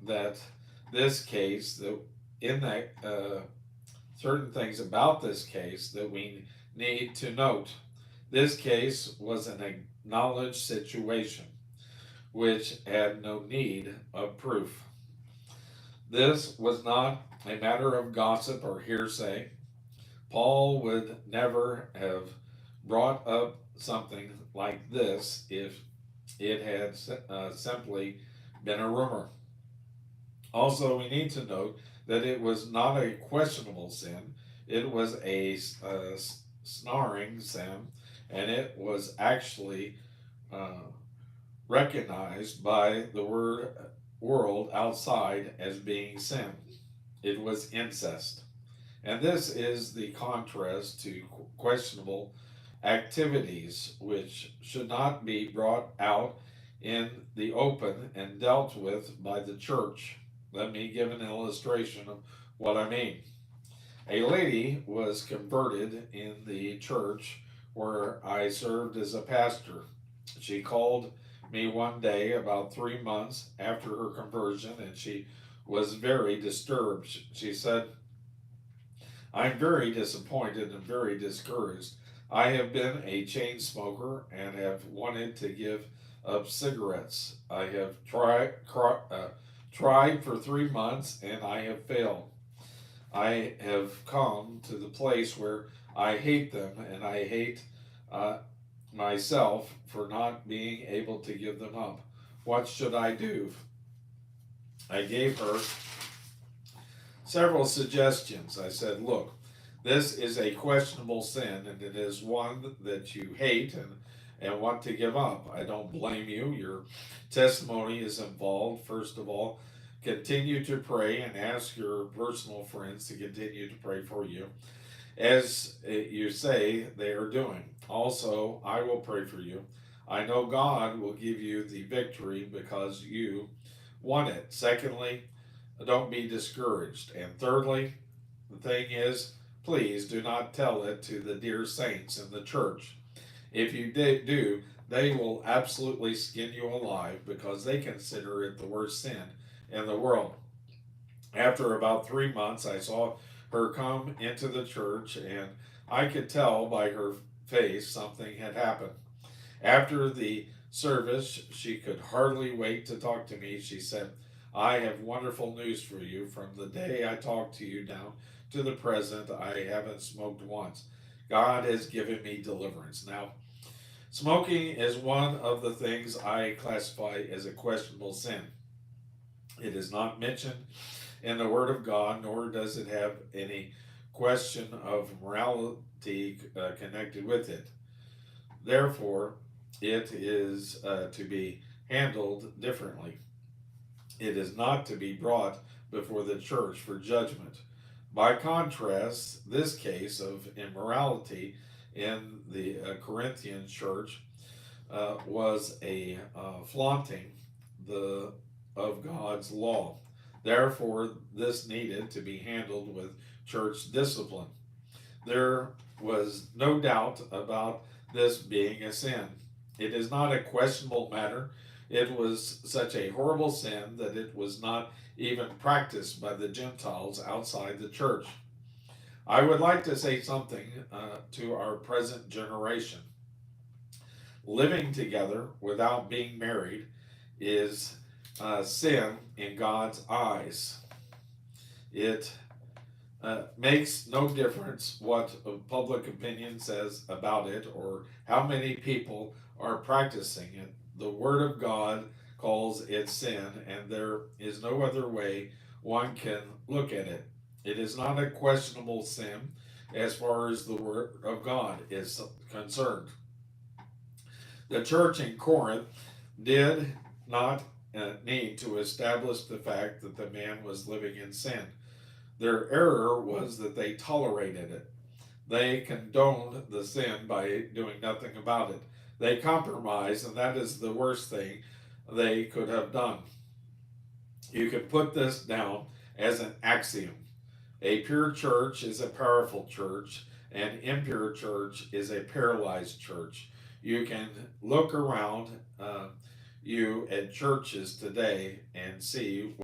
that this case, that in that certain things about this case that we need to note. This case was an acknowledged situation which had no need of proof. This was not a matter of gossip or hearsay. Paul would never have brought up something like this if it had simply been a rumor. Also, we need to note that it was not a questionable sin, it was a snaring sin, and it was actually uh, recognized by the world outside as being sin. It was incest. And this is the contrast to questionable activities which should not be brought out in the open and dealt with by the church. Let me give an illustration of what I mean. A lady was converted in the church where I served as a pastor. She called me one day about 3 months after her conversion and she was very disturbed. She said, I'm very disappointed and very discouraged. I have been a chain smoker and have wanted to give up cigarettes. I have tried for 3 months and I have failed. I have come to the place where I hate them and I hate uh, myself for not being able to give them up. What should I do? I gave her several suggestions. I said, look, this is a questionable sin and it is one that you hate and want to give up. I don't blame you. Your testimony is involved. First of all, continue to pray and ask your personal friends to continue to pray for you, as you say they are doing. Also, I will pray for you. I know God will give you the victory because you want it. Secondly, don't be discouraged. And thirdly, the thing is, please do not tell it to the dear saints in the church. If you do, they will absolutely skin you alive because they consider it the worst sin in the world. After about 3 months, I saw her come into the church, and I could tell by her face something had happened. After the service, she could hardly wait to talk to me. She said, I have wonderful news for you. From the day I talked to you down to the present, I haven't smoked once. God has given me deliverance. Now, smoking is one of the things I classify as a questionable sin. It is not mentioned in the Word of God, nor does it have any question of morality connected with it. Therefore, it is to be handled differently. It is not to be brought before the church for judgment. By contrast, this case of immorality in the Corinthian church was a flaunting the of God's law. Therefore, this needed to be handled with church discipline. There was no doubt about this being a sin. It is not a questionable matter. It was such a horrible sin that it was not even practiced by the Gentiles outside the church. I would like to say something to our present generation. Living together without being married is sin in God's eyes. It makes no difference what public opinion says about it or how many people are practicing it. The Word of God calls it sin, and there is no other way one can look at it. It is not a questionable sin as far as the Word of God is concerned. The church in Corinth did not need to establish the fact that the man was living in sin. Their error was that they tolerated it. They condoned the sin by doing nothing about it. They compromised, and that is the worst thing they could have done. You can put this down as an axiom. A pure church is a powerful church, an impure church is a paralyzed church. You can look around you at churches today and see